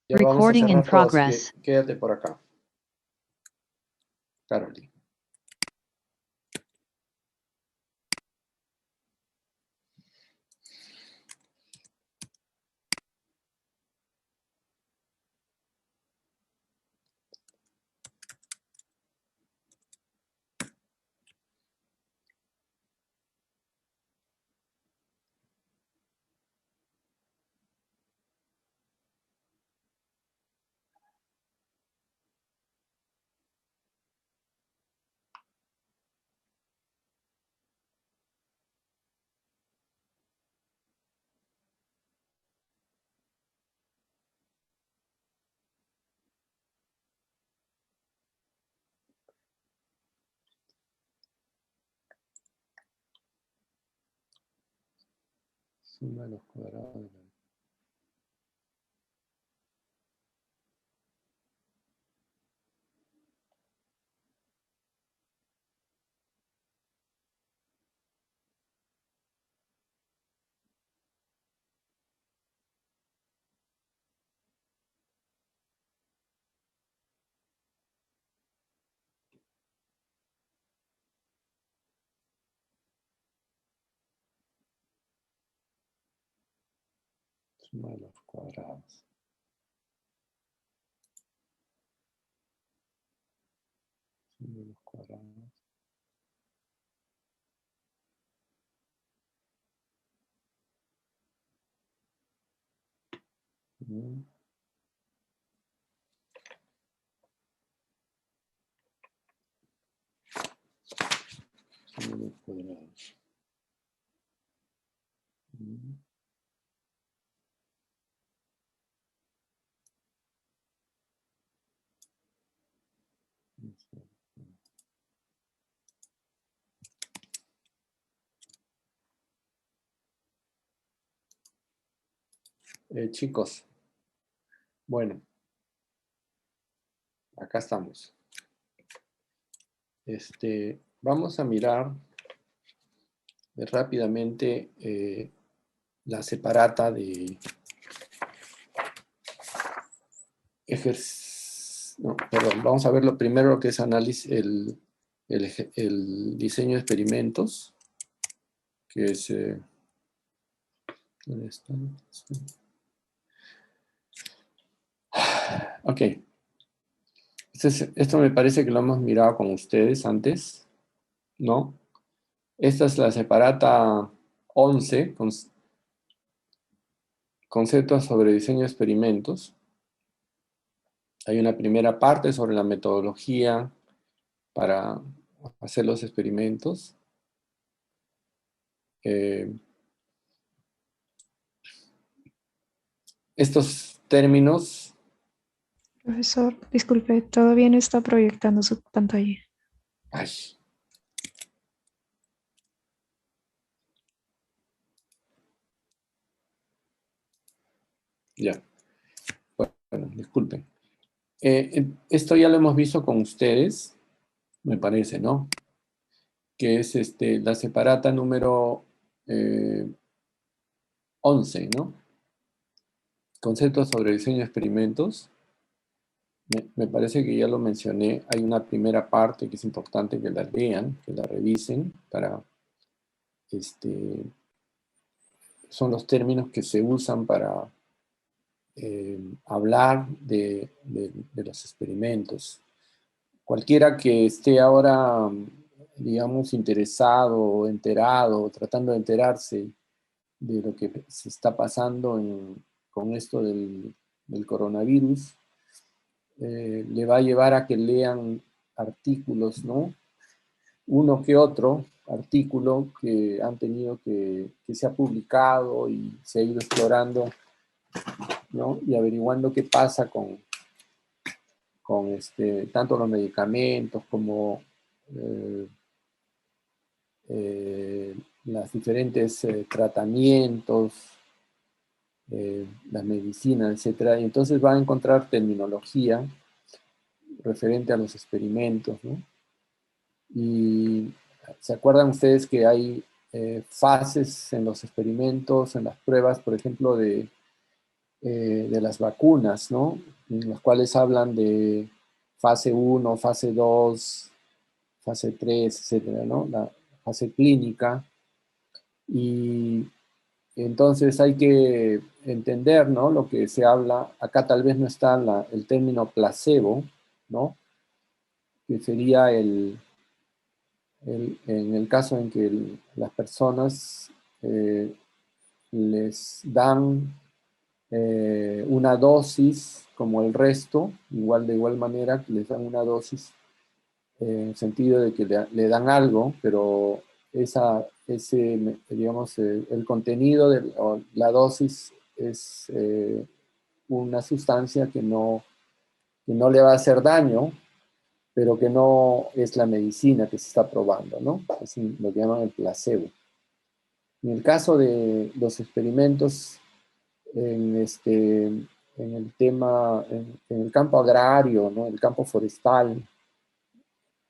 Ya vamos a Recording in cerrar todo, así progress. que quédate por acá, Carolina. Suma de los cuadrados de la... Suma de los cuadrados. Suma de los cuadrados. Mm. Suma de los cuadrados. Mm. Chicos, bueno, acá estamos. Vamos a mirar rápidamente la separata de no, perdón, vamos a ver lo primero que es análisis, el diseño de experimentos, que es... ¿dónde está? Ok. Esto me parece que lo hemos mirado con ustedes antes, ¿no? Esta es la separata 11, conceptos sobre diseño de experimentos. Hay una primera parte sobre la metodología para hacer los experimentos. Estos términos... Profesor, disculpe, todavía no está proyectando su pantalla. Ay. Ya. Bueno, disculpen. Esto ya lo hemos visto con ustedes, me parece, ¿no? Que es la separata número 11, ¿no? Conceptos sobre diseño de experimentos. Me parece que ya lo mencioné. Hay una primera parte que es importante que la lean, que la revisen para... son los términos que se usan para hablar de los experimentos. Cualquiera que esté ahora, digamos, interesado o enterado, tratando de enterarse de lo que se está pasando con esto del coronavirus, le va a llevar a que lean artículos, ¿no? Uno que otro artículo que han tenido que se ha publicado y se ha ido explorando, ¿no? Y averiguando qué pasa con tanto los medicamentos como los diferentes tratamientos, la medicina, etcétera. Y entonces van a encontrar terminología referente a los experimentos, ¿no? Y se acuerdan ustedes que hay fases en los experimentos, en las pruebas, por ejemplo, de de las vacunas, ¿no? En las cuales hablan de fase 1, fase 2, fase 3, etcétera, ¿no? La fase clínica. Y entonces hay que entender, ¿no? Lo que se habla, acá tal vez no está el término placebo, ¿no? Que sería en el caso en que las personas les dan una dosis como el resto, igual de igual manera que les dan una dosis en el sentido de que le dan algo, pero digamos, el contenido de la dosis es una sustancia que no le va a hacer daño, pero que no es la medicina que se está probando, ¿no? Es lo que llaman el placebo. En el caso de los experimentos en el tema, en el campo agrario, ¿no? El campo forestal,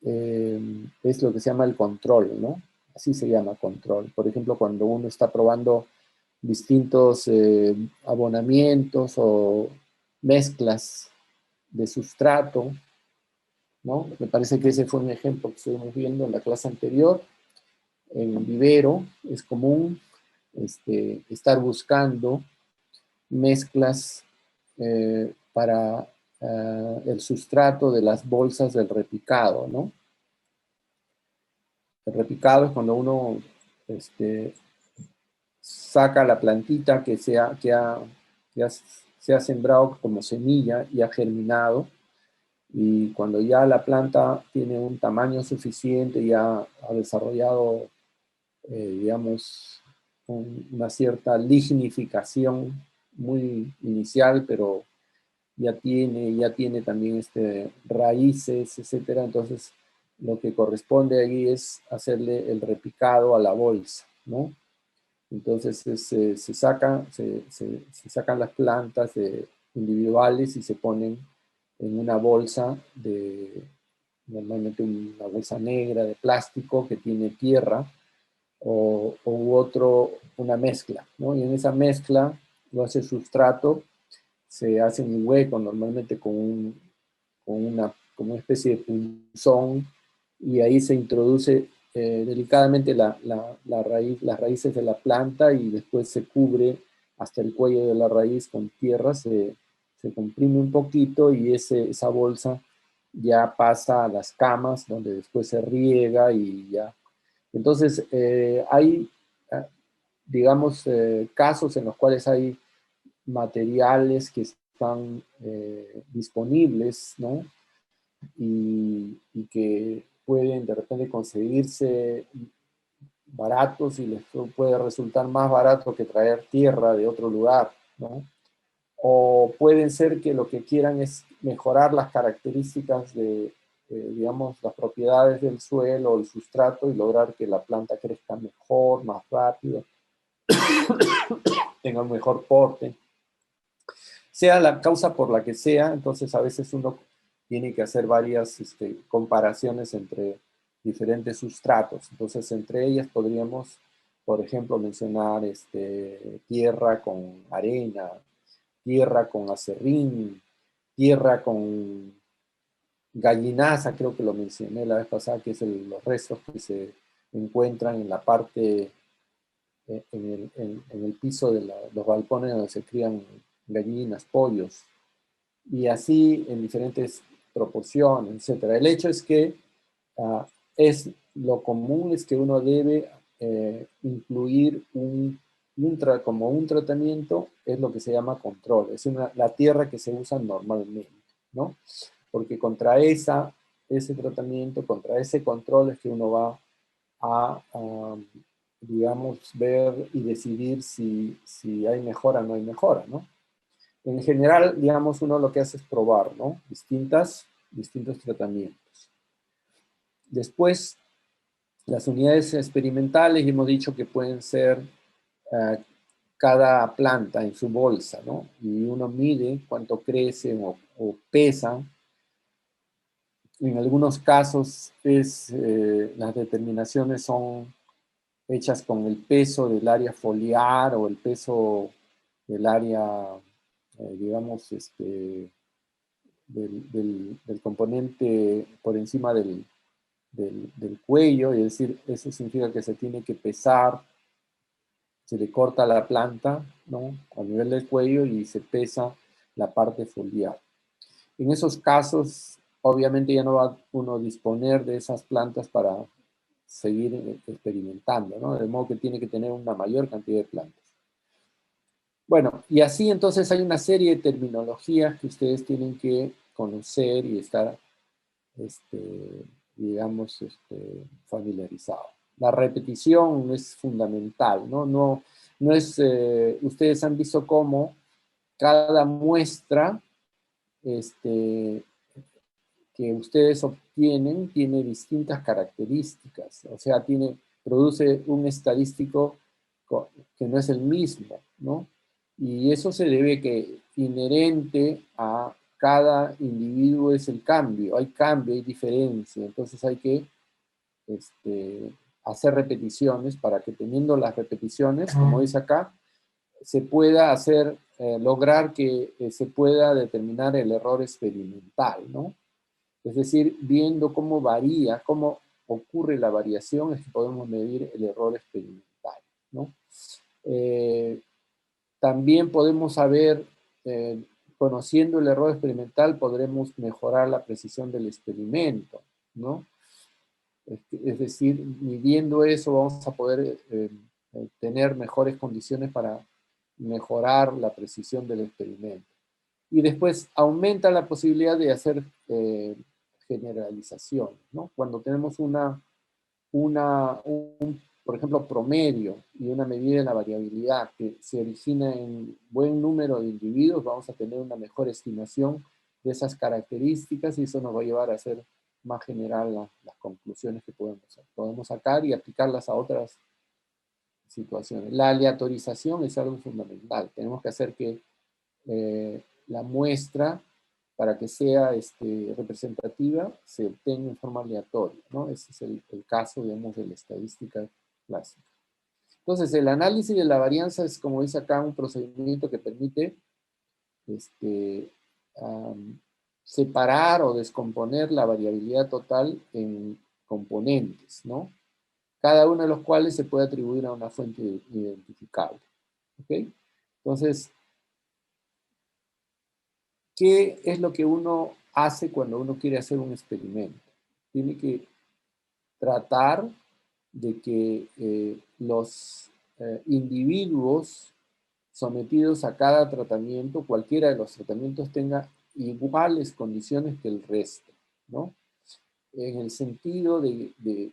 es lo que se llama el control, ¿no? Así se llama control. Por ejemplo, cuando uno está probando distintos abonamientos o mezclas de sustrato, ¿no? Me parece que ese fue un ejemplo que estuvimos viendo en la clase anterior. En vivero es común estar buscando mezclas para el sustrato de las bolsas del repicado, ¿no? El repicado es cuando uno saca la plantita se ha sembrado como semilla y ha germinado, y cuando ya la planta tiene un tamaño suficiente, ya ha desarrollado, digamos, una cierta lignificación muy inicial, pero ya tiene también raíces, etcétera. Entonces, lo que corresponde ahí es hacerle el repicado a la bolsa, ¿no? Entonces, se sacan las plantas individuales y se ponen en una bolsa normalmente una bolsa negra de plástico que tiene tierra una mezcla, ¿no? Y en esa mezcla lo hace sustrato, se hace un hueco normalmente como una especie de punzón, y ahí se introduce delicadamente las raíces de la planta, y después se cubre hasta el cuello de la raíz con tierra, se comprime un poquito, y esa bolsa ya pasa a las camas, donde después se riega y ya. Entonces, hay, digamos, casos en los cuales hay materiales que están disponibles, ¿no? Y que pueden de repente conseguirse baratos, y les puede resultar más barato que traer tierra de otro lugar, ¿no? O pueden ser que lo que quieran es mejorar las características digamos, las propiedades del suelo o el sustrato, y lograr que la planta crezca mejor, más rápido, tenga un mejor porte. Sea la causa por la que sea, entonces a veces uno tiene que hacer varias comparaciones entre diferentes sustratos. Entonces, entre ellas podríamos, por ejemplo, mencionar tierra con arena, tierra con acerrín, tierra con gallinaza, creo que lo mencioné la vez pasada, que es los restos que se encuentran en la parte, en el piso de los balcones donde se crían gallinas, pollos, y así en diferentes proporciones, etcétera. El hecho es que lo común es que uno debe incluir como un tratamiento, es lo que se llama control, es la tierra que se usa normalmente, ¿no? Porque contra ese tratamiento, contra ese control es que uno va a digamos, ver y decidir si hay mejora o no hay mejora, ¿no? En general, digamos, uno lo que hace es probar, ¿no? Distintos tratamientos. Después, las unidades experimentales, hemos dicho que pueden ser cada planta en su bolsa, ¿no? Y uno mide cuánto crecen o pesan. En algunos casos, las determinaciones son hechas con el peso del área foliar o el peso del área digamos, del componente por encima del cuello, es decir, eso significa que se tiene que pesar, se le corta la planta, ¿no?, a nivel del cuello y se pesa la parte foliar. En esos casos, obviamente ya no va uno a disponer de esas plantas para seguir experimentando, ¿no? De modo que tiene que tener una mayor cantidad de plantas. Bueno, y así entonces hay una serie de terminologías que ustedes tienen que conocer y estar, digamos, familiarizados. La repetición es fundamental, ¿no? No es, ustedes han visto cómo cada muestra que ustedes obtienen tiene distintas características, o sea, produce un estadístico que no es el mismo, ¿no? Y eso se debe que inherente a cada individuo es el cambio, hay diferencia, entonces hay que hacer repeticiones para que teniendo las repeticiones, como dice acá, se pueda lograr que se pueda determinar el error experimental, ¿no? Es decir, viendo cómo varía, cómo ocurre la variación, es que podemos medir el error experimental, ¿no? También podemos saber, conociendo el error experimental, podremos mejorar la precisión del experimento, ¿no? Es decir, midiendo eso vamos a poder tener mejores condiciones para mejorar la precisión del experimento. Y después aumenta la posibilidad de hacer generalizaciones, ¿no? Cuando tenemos por ejemplo, promedio y una medida de la variabilidad que se origina en buen número de individuos, vamos a tener una mejor estimación de esas características y eso nos va a llevar a hacer más general las conclusiones que podemos sacar y aplicarlas a otras situaciones. La aleatorización es algo fundamental. Tenemos que hacer que la muestra, para que sea representativa, se obtenga en forma aleatoria, ¿no? Ese es el caso, digamos, de la estadística clásica. Entonces, el análisis de la varianza es, como dice acá, un procedimiento que permite separar o descomponer la variabilidad total en componentes, ¿no? Cada uno de los cuales se puede atribuir a una fuente identificable. ¿Ok? Entonces, ¿qué es lo que uno hace cuando uno quiere hacer un experimento? Tiene que tratar de que los individuos sometidos a cada tratamiento, cualquiera de los tratamientos, tenga iguales condiciones que el resto, ¿no? En el sentido de que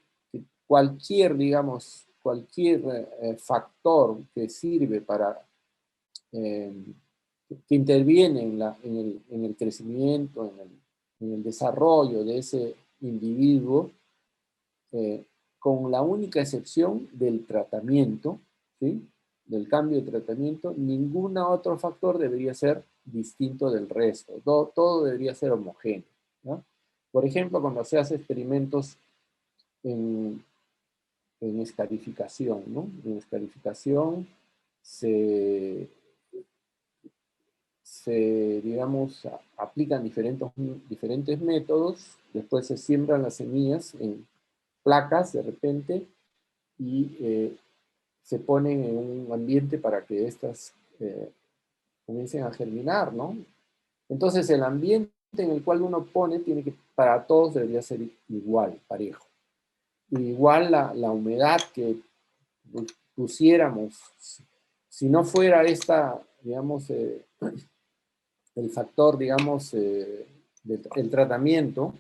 cualquier, digamos, cualquier factor que sirve para que interviene en el crecimiento, en el desarrollo de ese individuo, con la única excepción del tratamiento, ¿sí?, del cambio de tratamiento, ningún otro factor debería ser distinto del resto. Todo debería ser homogéneo, ¿no? Por ejemplo, cuando se hace experimentos en escarificación, ¿no? En escarificación digamos, aplican diferentes métodos, después se siembran las semillas en placas de repente y se ponen en un ambiente para que éstas comiencen a germinar, ¿no? Entonces el ambiente en el cual uno pone para todos debería ser igual, parejo. Igual la humedad que pusiéramos, si no fuera digamos, el factor, digamos, el tratamiento,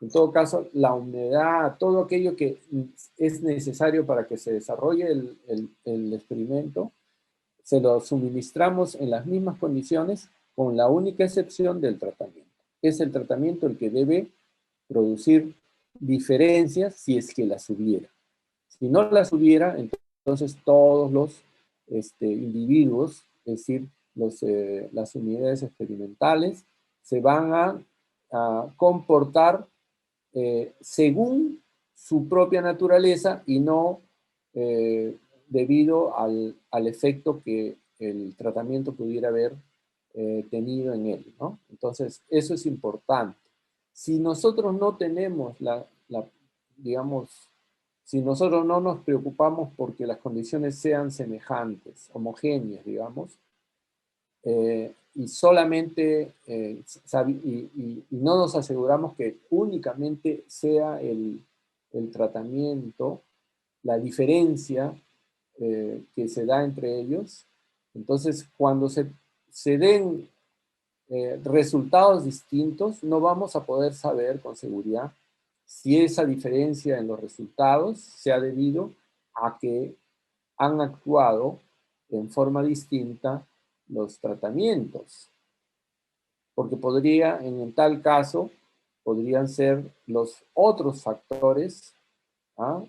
en todo caso, la humedad, todo aquello que es necesario para que se desarrolle el experimento, se lo suministramos en las mismas condiciones, con la única excepción del tratamiento. Es el tratamiento el que debe producir diferencias si es que las hubiera. Si no las hubiera, entonces todos los individuos, es decir, las unidades experimentales, se van a comportar según su propia naturaleza y no debido al efecto que el tratamiento pudiera haber tenido en él, ¿no? Entonces, eso es importante. Si nosotros no tenemos digamos, si nosotros no nos preocupamos porque las condiciones sean semejantes, homogéneas, digamos, y solamente, y no nos aseguramos que únicamente sea el tratamiento, la diferencia que se da entre ellos, entonces cuando se den resultados distintos, no vamos a poder saber con seguridad si esa diferencia en los resultados se ha debido a que han actuado en forma distinta los tratamientos. Porque en tal caso, podrían ser los otros factores,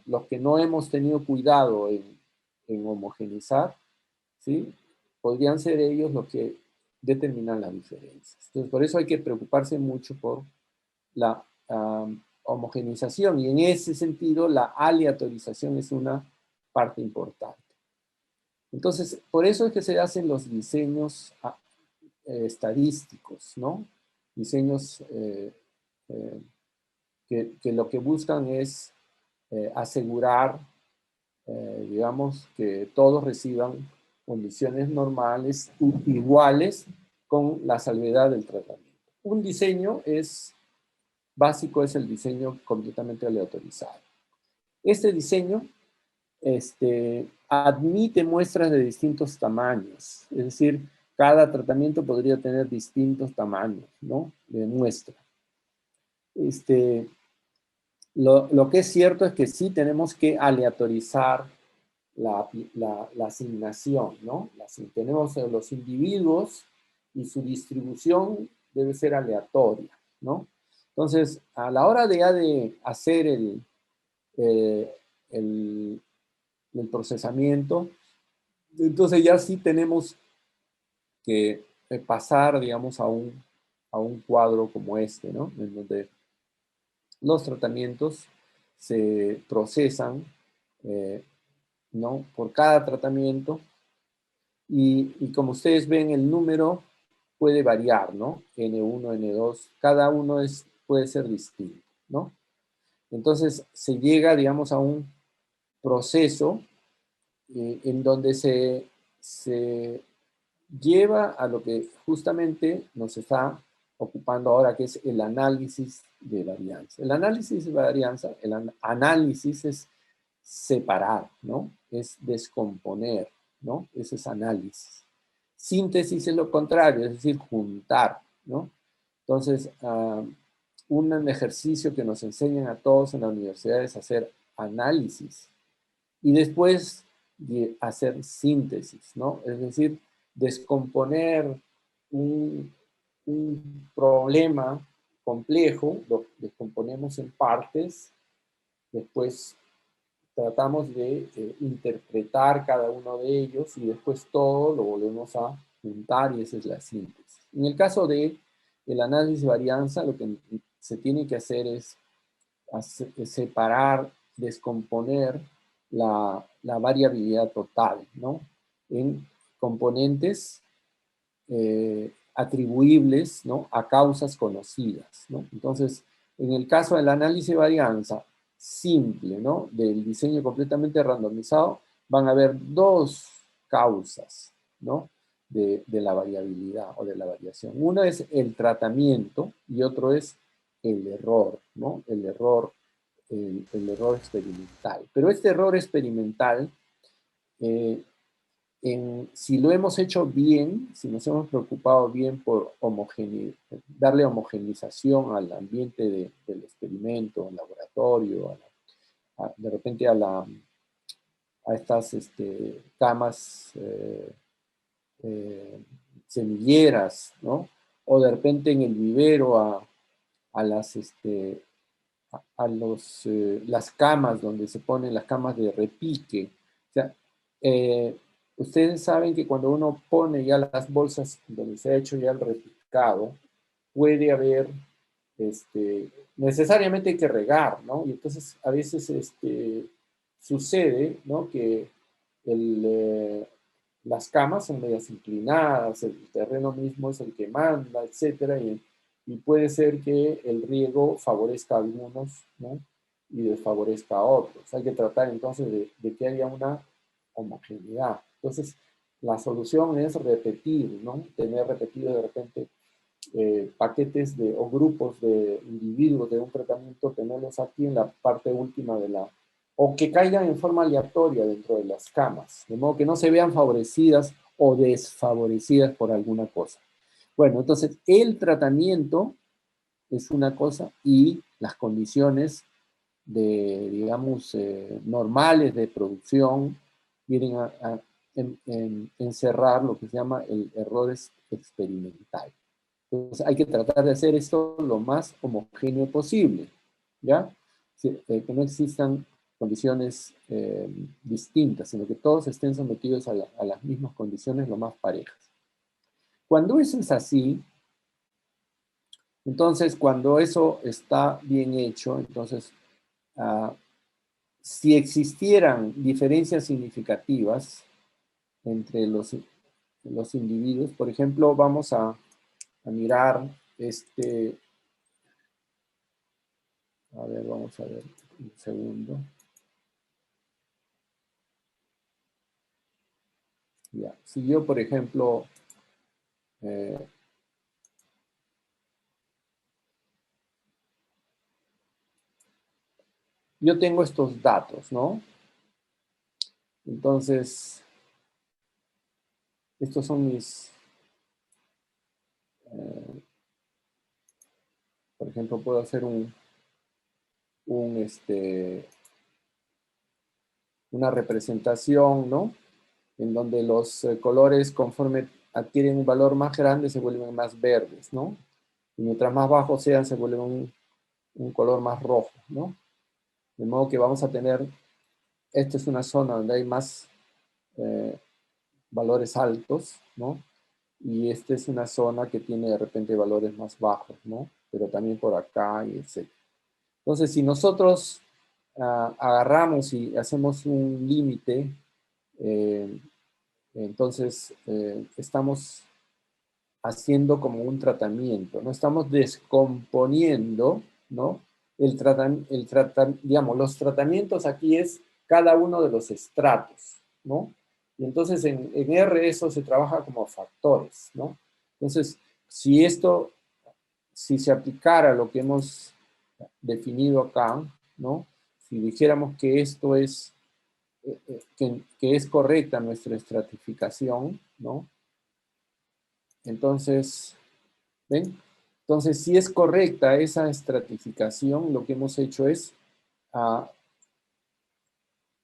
los que no hemos tenido cuidado en homogenizar, ¿sí? Podrían ser ellos los que determinan las diferencias. Entonces, por eso hay que preocuparse mucho por la homogenización, y en ese sentido la aleatorización es una parte importante. Entonces, por eso es que se hacen los diseños estadísticos, ¿no? Diseños que lo que buscan es asegurar, digamos, que todos reciban condiciones normales, iguales, con la salvedad del tratamiento. Un diseño básico es el diseño completamente aleatorizado. Este diseño admite muestras de distintos tamaños, es decir, cada tratamiento podría tener distintos tamaños, ¿no?, de muestra. Lo que es cierto es que sí tenemos que aleatorizar la asignación, ¿no? Tenemos los individuos y su distribución debe ser aleatoria, ¿no? Entonces, a la hora de hacer el procesamiento, entonces ya sí tenemos que pasar, digamos, a un cuadro como este, ¿no? En donde los tratamientos se procesan, ¿no?, por cada tratamiento, y como ustedes ven, el número puede variar, ¿no? N1, N2, cada uno puede ser distinto, ¿no? Entonces se llega, digamos, a un proceso en donde se lleva a lo que justamente nos está ocupando ahora, que es el análisis de varianza. El análisis de varianza, análisis es separar, ¿no? Es descomponer, ¿no? Ese es análisis. Síntesis es lo contrario, es decir, juntar, ¿no? Entonces, un ejercicio que nos enseñan a todos en la universidad es hacer análisis y después hacer síntesis, ¿no? Es decir, descomponer un problema complejo, lo descomponemos en partes, después tratamos de interpretar cada uno de ellos y después todo lo volvemos a juntar y esa es la síntesis. En el caso del análisis de varianza, lo que se tiene que hacer es separar, descomponer la variabilidad total, ¿no?, en componentes atribuibles, ¿no?, a causas conocidas, ¿no? Entonces, en el caso del análisis de varianza simple, ¿no?, del diseño completamente randomizado, van a haber dos causas, ¿no?, de la variabilidad o de la variación. Una es el tratamiento y otro es el error, ¿no?, el error experimental. Pero este error experimental, si lo hemos hecho bien, si nos hemos preocupado bien por darle homogenización al ambiente del experimento, al laboratorio, de repente a estas camas semilleras, ¿no? O de repente en el vivero a las camas donde se ponen las camas de repique. O sea, ustedes saben que cuando uno pone ya las bolsas donde se ha hecho ya el repicado, puede haber, necesariamente hay que regar, ¿no? Y entonces a veces sucede, ¿no?, que las camas son medias inclinadas, el terreno mismo es el que manda, etcétera, y puede ser que el riego favorezca a algunos, ¿no? Y desfavorezca a otros. Hay que tratar entonces de que haya una homogeneidad. Entonces, la solución es repetir, ¿no? Tener repetido de repente paquetes o grupos de individuos de un tratamiento, tenerlos aquí en la parte última o que caigan en forma aleatoria dentro de las camas, de modo que no se vean favorecidas o desfavorecidas por alguna cosa. Bueno, entonces el tratamiento es una cosa y las condiciones digamos, normales de producción vienen a encerrar lo que se llama el error experimental. Entonces hay que tratar de hacer esto lo más homogéneo posible, ¿ya? Que no existan condiciones distintas, sino que todos estén sometidos a las mismas condiciones lo más parejas. Cuando eso es así, entonces cuando eso está bien hecho, entonces si existieran diferencias significativas entre los individuos, por ejemplo, vamos a mirar a ver, vamos a ver un segundo. Ya. Si yo, por ejemplo, yo tengo estos datos, ¿no? Entonces, estos son mis, por ejemplo, puedo hacer una representación, ¿no? En donde los colores, conforme adquieren un valor más grande, se vuelven más verdes, ¿no? Y mientras más bajos sean, se vuelven un color más rojo, ¿no? De modo que vamos a tener, esta es una zona donde hay más valores altos, ¿no? Y esta es una zona que tiene de repente valores más bajos, ¿no? Pero también por acá y etc. Entonces, si nosotros agarramos y hacemos un límite, entonces estamos haciendo como un tratamiento, ¿no? Estamos descomponiendo, ¿no? Digamos, los tratamientos aquí es cada uno de los estratos, ¿no? Y entonces en R eso se trabaja como factores, ¿no? Entonces, si se aplicara lo que hemos definido acá, ¿no? Si dijéramos que esto es, que es correcta nuestra estratificación, ¿no? Entonces, ¿ven? Entonces, si es correcta esa estratificación, lo que hemos hecho es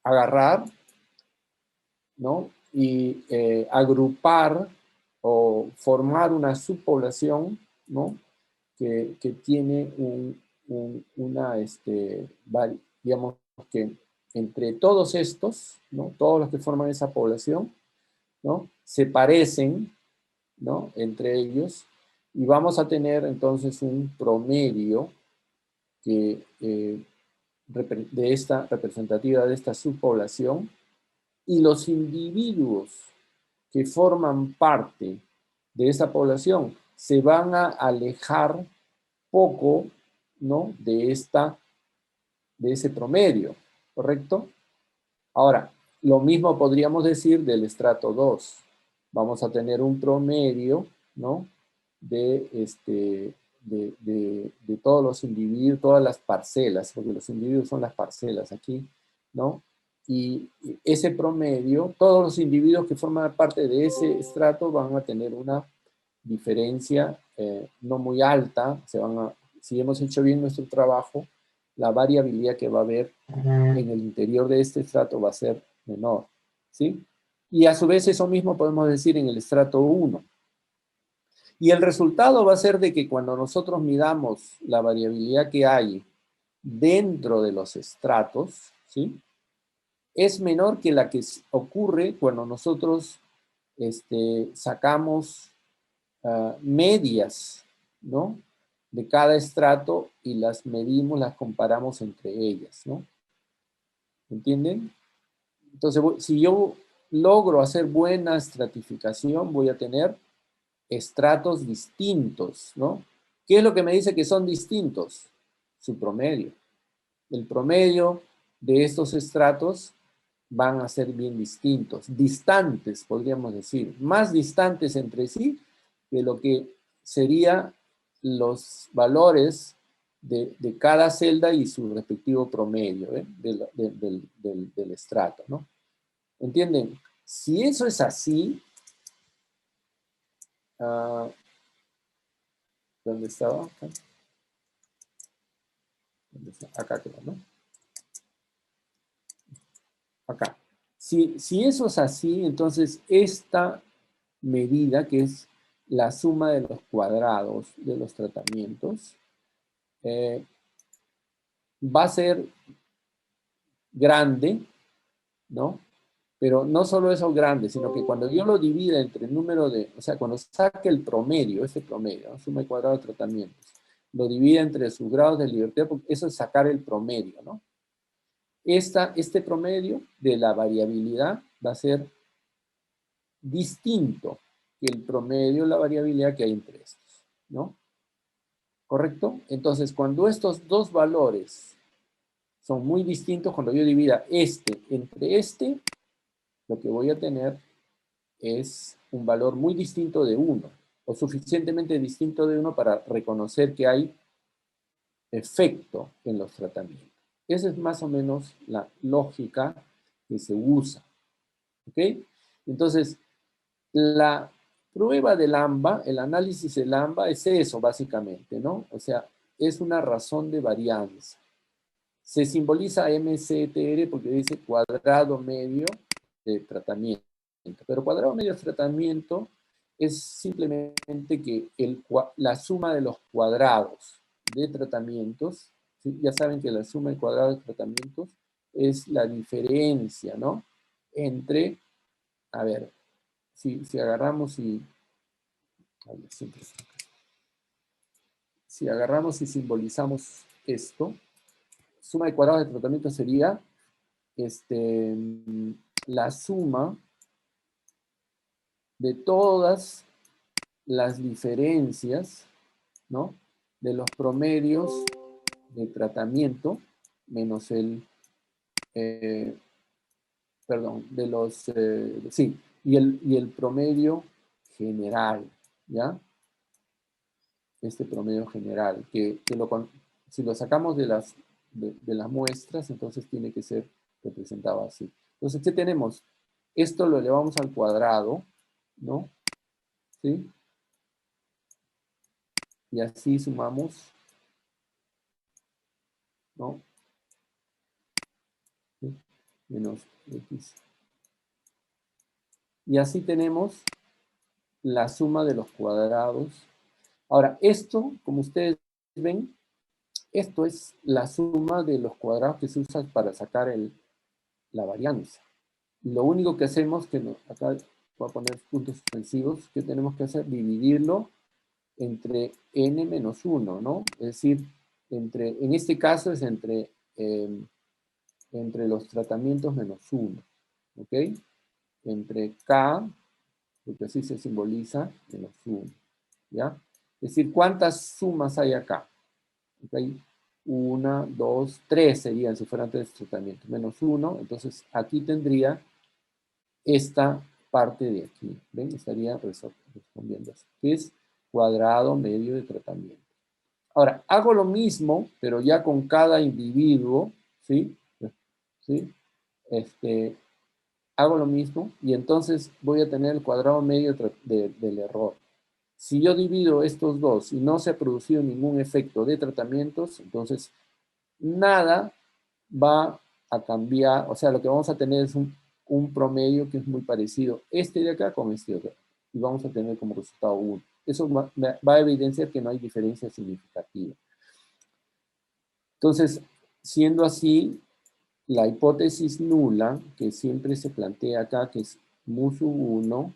agarrar, ¿no? Y agrupar o formar una subpoblación, ¿no? Que tiene digamos que entre todos estos, ¿no? Todos los que forman esa población, ¿no? Se parecen, ¿no? Entre ellos, y vamos a tener entonces un promedio que, de esta representativa de esta subpoblación, y los individuos que forman parte de esa población se van a alejar poco, ¿no? de ese promedio, ¿correcto? Ahora, lo mismo podríamos decir del estrato 2. Vamos a tener un promedio, ¿no? De todos los individuos, todas las parcelas, porque los individuos son las parcelas aquí, ¿no? Y ese promedio, todos los individuos que forman parte de ese estrato van a tener una diferencia no muy alta, si hemos hecho bien nuestro trabajo, la variabilidad que va a haber en el interior de este estrato va a ser menor, ¿sí? Y a su vez eso mismo podemos decir en el estrato 1. Y el resultado va a ser de que cuando nosotros midamos la variabilidad que hay dentro de los estratos, ¿sí? Es menor que la que ocurre cuando nosotros sacamos medias, ¿no? De cada estrato y las medimos, las comparamos entre ellas, ¿no? ¿Entienden? Entonces, si yo logro hacer buena estratificación, voy a tener estratos distintos, ¿no? ¿Qué es lo que me dice que son distintos? Su promedio. El promedio de estos estratos van a ser bien distintos, distantes, podríamos decir, más distantes entre sí de lo que serían los valores de cada celda y su respectivo promedio del estrato, ¿no? ¿Entienden? Si eso es así, ¿dónde estaba? Acá. ¿Dónde está? Acá quedó, ¿no? Acá. Si eso es así, entonces esta medida, que es la suma de los cuadrados de los tratamientos, va a ser grande, ¿no? Pero no solo eso grande, sino que cuando yo lo divida entre el número de, o sea, cuando saque el promedio, ese promedio, ¿no? Suma y cuadrado de tratamientos, lo divida entre sus grados de libertad, porque eso es sacar el promedio, ¿no? Este promedio de la variabilidad va a ser distinto que el promedio de la variabilidad que hay entre estos, ¿no? ¿Correcto? Entonces, cuando estos dos valores son muy distintos, cuando yo divida este entre este, lo que voy a tener es un valor muy distinto de 1, o suficientemente distinto de 1 para reconocer que hay efecto en los tratamientos. Esa es más o menos la lógica que se usa. ¿Ok? Entonces, la prueba del AMBA, el análisis del AMBA es eso básicamente, ¿no? O sea, es una razón de varianza. Se simboliza MCTR porque dice cuadrado medio de tratamiento. Pero cuadrado medio de tratamiento es simplemente que la suma de los cuadrados de tratamientos, ¿sí? Ya saben que la suma de cuadrados de tratamientos es la diferencia, ¿no? Entre, a ver, si agarramos y... A ver, si agarramos y simbolizamos esto, suma de cuadrados de tratamiento sería la suma de todas las diferencias, ¿no? De los promedios de tratamiento menos perdón, de los, sí, y el promedio general, ¿ya? Este promedio general, si lo sacamos de las muestras, entonces tiene que ser representado así. Entonces, ¿qué tenemos? Esto lo elevamos al cuadrado, ¿no? ¿Sí? Y así sumamos, ¿no? ¿Sí? Menos X. Y así tenemos la suma de los cuadrados. Ahora, esto, como ustedes ven, esto es la suma de los cuadrados que se usan para sacar la varianza. Lo único que hacemos, acá voy a poner puntos suspensivos, ¿qué tenemos que hacer? Dividirlo entre n menos 1, ¿no? Es decir, en este caso es entre los tratamientos menos 1, ¿ok? Entre k, porque así se simboliza, menos 1, ¿ya? Es decir, ¿cuántas sumas hay acá? ¿Okay? 1, 2, 3 serían si fueran 3 tratamientos, menos 1, entonces aquí tendría esta parte de aquí, ¿ven? Estaría respondiendo así, que es cuadrado medio de tratamiento. Ahora, hago lo mismo, pero ya con cada individuo, ¿sí? ¿Sí? Hago lo mismo y entonces voy a tener el cuadrado medio del error. Si yo divido estos dos y no se ha producido ningún efecto de tratamientos, entonces nada va a cambiar, o sea, lo que vamos a tener es un promedio que es muy parecido este de acá con este de acá, y vamos a tener como resultado 1. Eso va a evidenciar que no hay diferencia significativa. Entonces, siendo así, la hipótesis nula, que siempre se plantea acá, que es mu sub 1,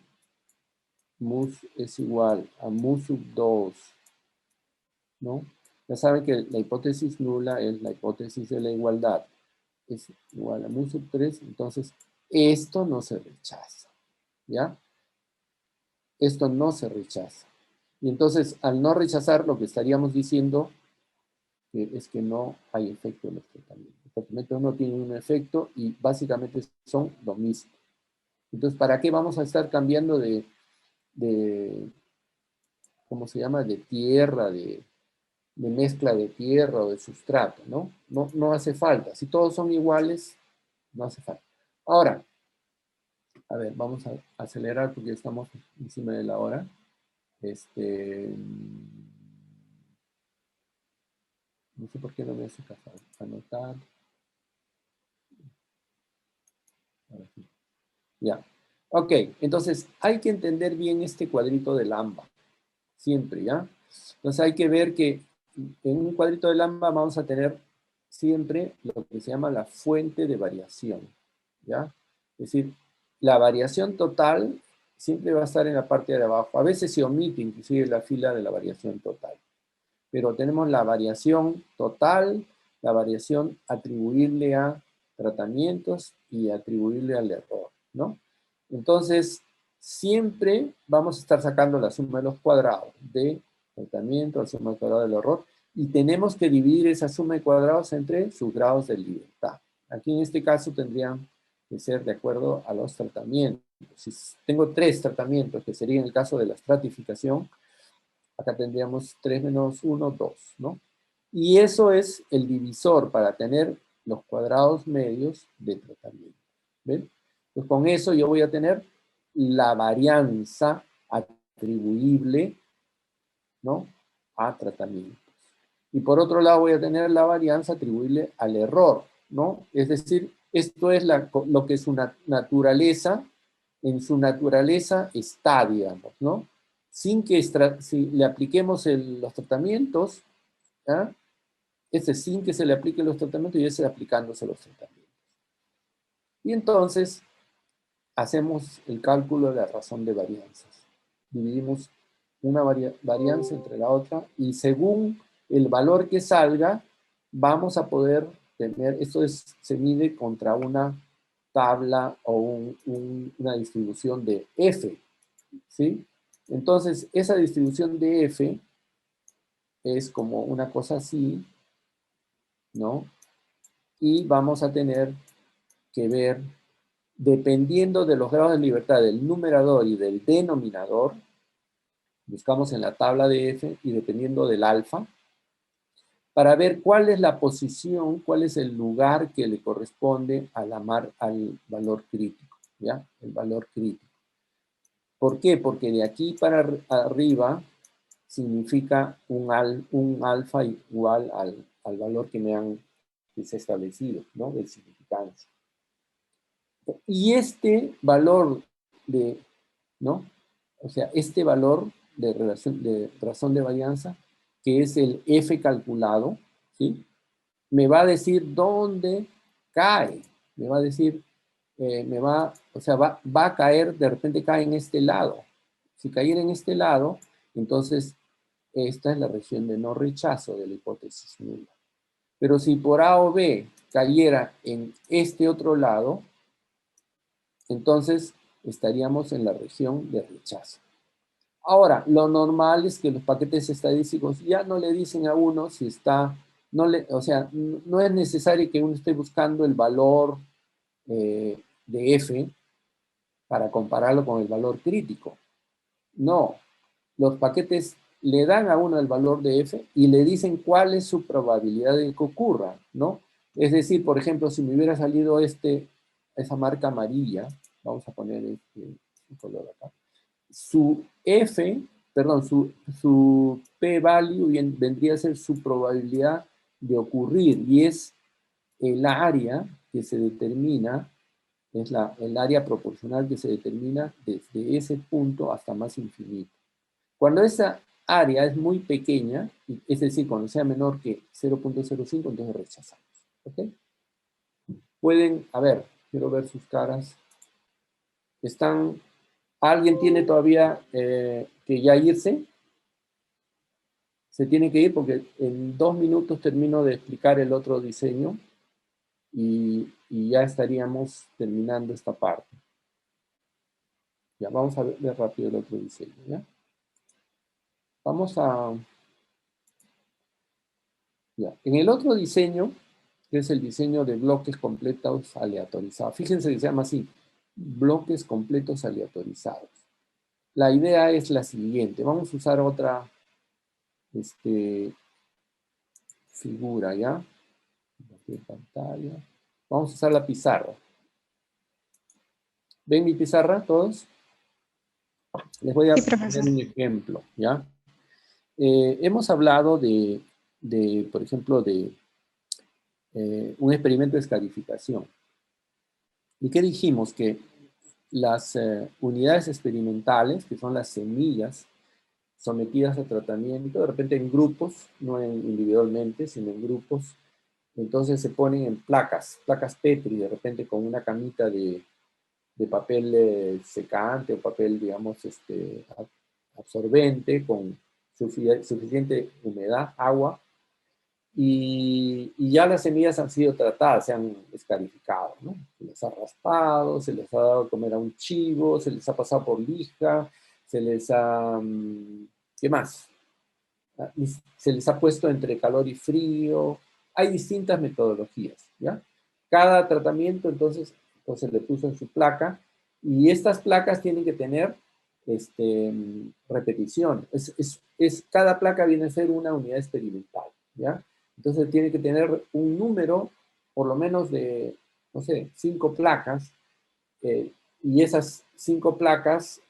mu es igual a mu sub 2, ¿no? Ya saben que la hipótesis nula es la hipótesis de la igualdad. Es igual a mu sub 3, entonces Esto no se rechaza, ¿ya? Esto no se rechaza. Y entonces, al no rechazar, lo que estaríamos diciendo es que no hay efecto en los tratamientos. Los tratamientos no tienen un efecto y básicamente son lo mismo. Entonces, ¿para qué vamos a estar cambiando de ¿cómo se llama? De tierra, de mezcla de tierra o de sustrato, ¿no? No hace falta. Si todos son iguales, no hace falta. Ahora, a ver, vamos a acelerar porque estamos encima de la hora. No sé por qué no me hace caso. Anotar. Ahora sí. Ya. Ok, entonces hay que entender bien este cuadrito del AMBA. Siempre, ¿ya? Entonces hay que ver que en un cuadrito del AMBA vamos a tener siempre lo que se llama la fuente de variación, ¿ya? Es decir, la variación total siempre va a estar en la parte de abajo. A veces se omite inclusive la fila de la variación total. Pero tenemos la variación total, la variación atribuible a tratamientos y atribuible al error, ¿no? Entonces, siempre vamos a estar sacando la suma de los cuadrados de tratamiento, la suma del cuadrado del error, y tenemos que dividir esa suma de cuadrados entre sus grados de libertad. Aquí en este caso tendrían que ser de acuerdo a los tratamientos. Si tengo 3 tratamientos, que sería en el caso de la estratificación, acá tendríamos 3 menos 1, 2, ¿no? Y eso es el divisor para tener los cuadrados medios de tratamiento. ¿Ven? Pues con eso yo voy a tener la varianza atribuible, ¿no? A tratamientos. Y por otro lado voy a tener la varianza atribuible al error, ¿no? Es decir, esto es lo que su naturaleza, en su naturaleza está, digamos, ¿no? Sin que si le apliquemos los tratamientos, ¿ah? Sin que se le apliquen los tratamientos y ese aplicándose los tratamientos. Y entonces hacemos el cálculo de la razón de varianzas. Dividimos una varianza entre la otra y según el valor que salga, vamos a poder tener, se mide contra una tabla o una distribución de F, ¿sí? Entonces, esa distribución de F es como una cosa así, ¿no? Y vamos a tener que ver, dependiendo de los grados de libertad del numerador y del denominador, buscamos en la tabla de F y dependiendo del alfa, para ver cuál es la posición, cuál es el lugar que le corresponde al valor crítico, ¿ya? El valor crítico. ¿Por qué? Porque de aquí para arriba significa un alfa igual al valor que se ha establecido, ¿no? De significancia. Y este valor ¿no? O sea, este valor de razón de varianza, que es el F calculado, ¿sí? Me va a decir dónde cae. Me va a decir, o sea, va a caer, de repente cae en este lado. Si cayera en este lado, entonces esta es la región de no rechazo de la hipótesis nula. Pero si por A o B cayera en este otro lado, entonces estaríamos en la región de rechazo. Ahora, lo normal es que los paquetes estadísticos ya no le dicen a uno si está, o sea, no es necesario que uno esté buscando el valor de F para compararlo con el valor crítico. No, los paquetes le dan a uno el valor de F y le dicen cuál es su probabilidad de que ocurra, ¿no? Es decir, por ejemplo, si me hubiera salido esa marca amarilla, vamos a poner este color acá, su F, perdón, su p-value vendría a ser su probabilidad de ocurrir y es el área que se determina, es el área proporcional que se determina desde ese punto hasta más infinito. Cuando esa área es muy pequeña, es decir, cuando sea menor que 0.05, entonces rechazamos. ¿Ok? Pueden, a ver, quiero ver sus caras. ¿Alguien tiene todavía que ya irse? Se tiene que ir porque en 2 minutos termino de explicar el otro diseño y ya estaríamos terminando esta parte. Ya, vamos a ver rápido el otro diseño, ¿ya? Vamos a... Ya, en el otro diseño, que es el diseño de bloques completos aleatorizados. Fíjense que se llama así, bloques completos aleatorizados. La idea es la siguiente. Vamos a usar otra figura, ¿ya? De pantalla. Vamos a usar la pizarra. ¿Ven mi pizarra todos? Les voy a Sí, poner profesor. un ejemplo, ¿ya? Hemos hablado por ejemplo, de un experimento de escarificación. ¿Y qué dijimos? Que las unidades experimentales, que son las semillas sometidas a tratamiento, de repente en grupos, no individualmente, sino en grupos, entonces se ponen en placas Petri, de repente con una camita de papel secante o papel, digamos, absorbente, con suficiente humedad, agua, y ya las semillas han sido tratadas, se han escarificado, ¿no? Se les ha raspado, se les ha dado a comer a un chivo, se les ha pasado por lija, se les ha... ¿qué más? Se les ha puesto entre calor y frío. Hay distintas metodologías, ¿ya? Cada tratamiento, entonces le puso en su placa, y estas placas tienen que tener repetición. Cada placa viene a ser una unidad experimental, ¿ya? Entonces tiene que tener un número, por lo menos de, no sé, 5 placas, y esas 5 placas,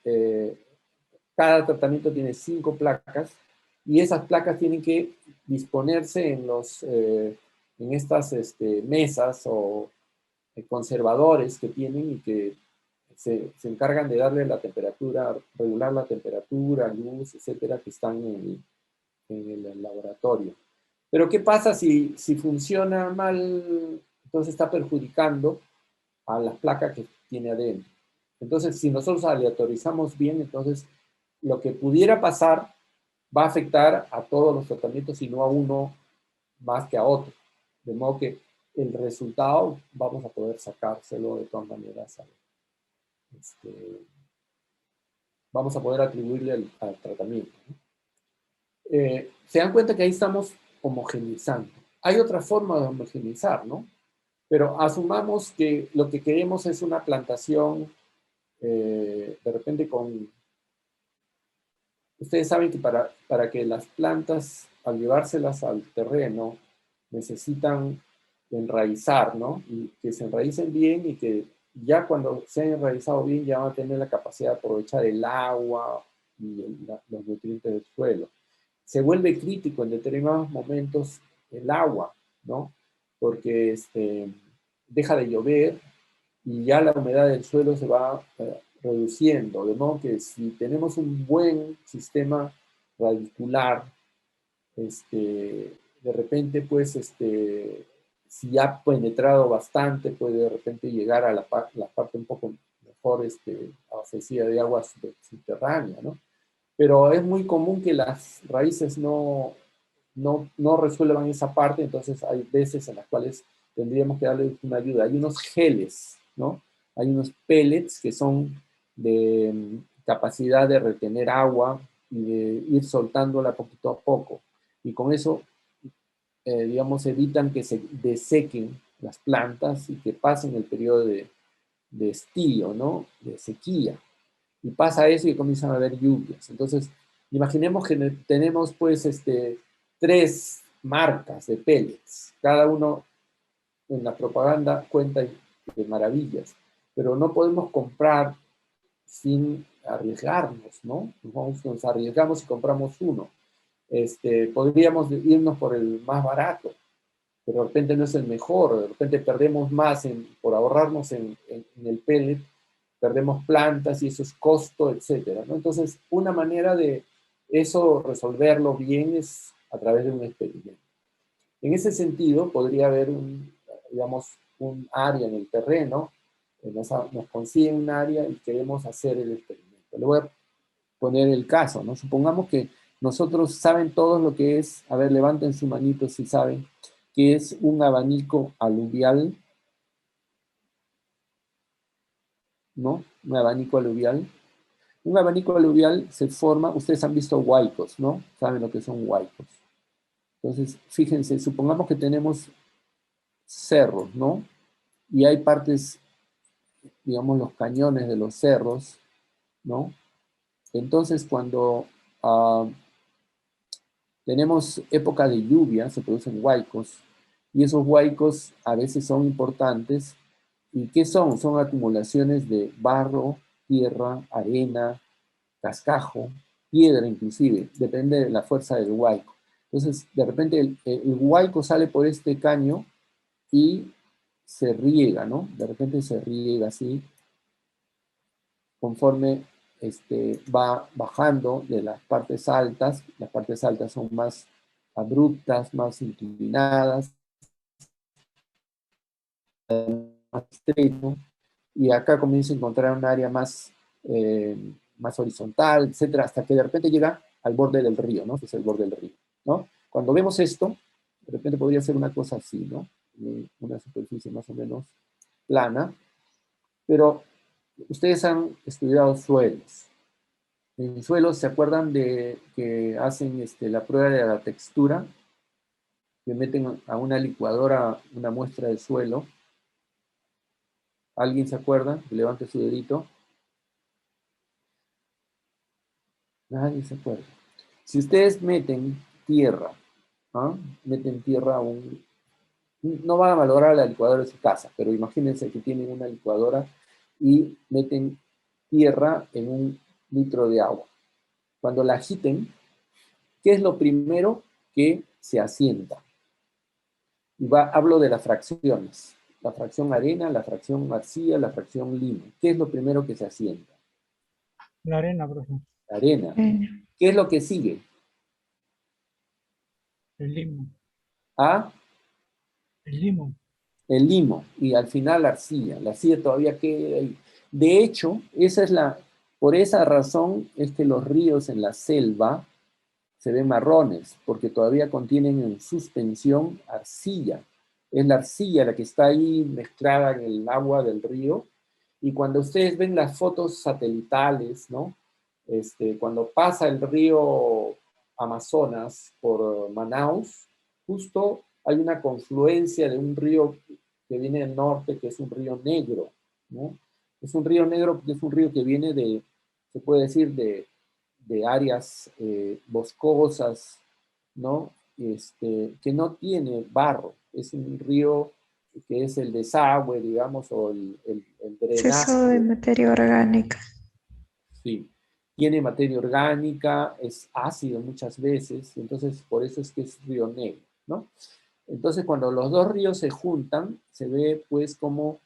cada tratamiento tiene 5 placas, y esas placas tienen que disponerse en estas mesas o conservadores que tienen, y que se encargan de darle la temperatura, regular la temperatura, luz, etcétera, que están en el laboratorio. Pero ¿qué pasa si funciona mal? Entonces está perjudicando a las placas que tiene adentro. Entonces, si nosotros aleatorizamos bien, entonces lo que pudiera pasar va a afectar a todos los tratamientos y no a uno más que a otro. De modo que el resultado vamos a poder sacárselo de todas maneras. Vamos a poder atribuirle al tratamiento, ¿no? Se dan cuenta que ahí estamos homogeneizando. Hay otra forma de homogeneizar, ¿no? Pero asumamos que lo que queremos es una plantación, de repente con... Ustedes saben que para que las plantas, al llevárselas al terreno, necesitan enraizar, ¿no? Y que se enraicen bien, y que ya cuando se han enraizado bien ya van a tener la capacidad de aprovechar el agua y los nutrientes del suelo. Se vuelve crítico en determinados momentos el agua, ¿no? Porque deja de llover y ya la humedad del suelo se va reduciendo, de modo que si tenemos un buen sistema radicular, de repente, pues, si ya ha penetrado bastante, puede de repente llegar a la parte un poco mejor abastecida de agua subterránea, ¿no? Pero es muy común que las raíces no resuelvan esa parte, entonces hay veces en las cuales tendríamos que darle una ayuda. Hay unos geles, ¿no? Hay unos pellets que son de capacidad de retener agua y de ir soltándola poquito a poco. Y con eso, digamos, evitan que se desequen las plantas y que pasen el periodo de estío, ¿no? De sequía. Y pasa eso y comienzan a haber lluvias. Entonces, imaginemos que tenemos, pues, 3 marcas de pellets. Cada uno en la propaganda cuenta de maravillas, pero no podemos comprar sin arriesgarnos, ¿no? Nos arriesgamos y compramos uno. Podríamos irnos por el más barato, pero de repente no es el mejor, de repente perdemos más por ahorrarnos en el pellet, perdemos plantas y eso es costo, etcétera, ¿no? Entonces, una manera de eso resolverlo bien es a través de un experimento. En ese sentido, podría haber digamos, un área en el terreno, nos consiguen un área y queremos hacer el experimento. Le voy a poner el caso, ¿no? Supongamos que nosotros saben todos lo que es, a ver, levanten su manito si saben, que es un abanico aluvial ¿no? Un abanico aluvial. Un abanico aluvial se forma, ustedes han visto huaicos, ¿no? Saben lo que son huaicos. Entonces, fíjense, supongamos que tenemos cerros, ¿no? Y hay partes, digamos, los cañones de los cerros, ¿no? Entonces, cuando tenemos época de lluvia, se producen huaicos, y esos huaicos a veces son importantes. ¿Y qué son? Son acumulaciones de barro, tierra, arena, cascajo, piedra inclusive, depende de la fuerza del huaico. Entonces, de repente el huaico sale por este caño y se riega, ¿no? De repente se riega así, conforme va bajando de las partes altas son más abruptas, más inclinadas, más estrecho, y acá comienza a encontrar un área más, más horizontal, etcétera, hasta que de repente llega al borde del río, ¿no? Que es el borde del río, ¿no? Cuando vemos esto, de repente podría ser una cosa así, ¿no? Una superficie más o menos plana, pero ustedes han estudiado suelos. En suelos, ¿se acuerdan de que hacen la prueba de la textura? Que meten a una licuadora una muestra de suelo. ¿Alguien se acuerda? Levante su dedito. Nadie se acuerda. Si ustedes meten tierra, ¿ah? Meten tierra a un... No van a valorar la licuadora de su casa, pero imagínense que tienen una licuadora y meten tierra en un litro de agua. Cuando la agiten, ¿qué es lo primero que se asienta? Y hablo de las fracciones. La fracción arena, la fracción arcilla, la fracción limo. ¿Qué es lo primero que se asienta? La arena, profesor. La arena. Eh, ¿Qué es lo que sigue? El limo. ¿Ah? El limo. El limo. Y al final la arcilla. La arcilla todavía queda ahí. De hecho, por esa razón es que los ríos en la selva se ven marrones, porque todavía contienen en suspensión arcilla. Es la arcilla la que está ahí mezclada en el agua del río. Y cuando ustedes ven las fotos satelitales, ¿no? Cuando pasa el río Amazonas por Manaus, justo hay una confluencia de un río que viene del norte, que es un río negro, ¿no? Es un río negro porque es un río que viene se puede decir, de áreas boscosas, ¿no? Que no tiene barro, es un río que es el desagüe, digamos, o el exceso de drenaje, materia orgánica. sí. Tiene materia orgánica, es ácido muchas veces, entonces por eso es que es río negro, ¿no? Entonces cuando los dos ríos se juntan, se ve pues como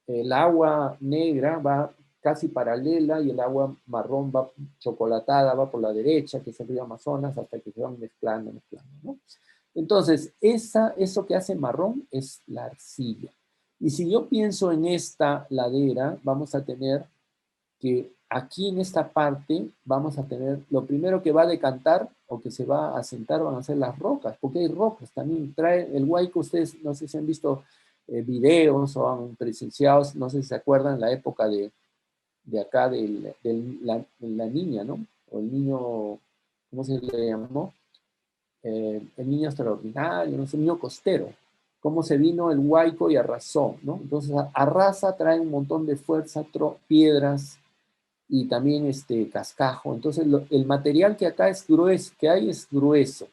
el agua negra va casi paralela y el agua marrón va chocolatada, va por la derecha, que es el río Amazonas, hasta que se van mezclando, ¿no? Entonces, eso que hace marrón es la arcilla. Y si yo pienso en esta ladera, vamos a tener que aquí en esta parte vamos a tener, lo primero que va a decantar o que se va a asentar van a ser las rocas, porque hay rocas también. Trae el huaico, ustedes no sé si han visto videos o han presenciado, no sé si se acuerdan, la época de acá de la niña, ¿no? O el niño, ¿cómo se le llamó? El niño extraordinario, no sé, el niño costero. Cómo se vino el huaico y arrasó, ¿no? Entonces arrasa, trae un montón de fuerza, piedras, y también cascajo. Entonces el material que acá es grueso, que hay es grueso.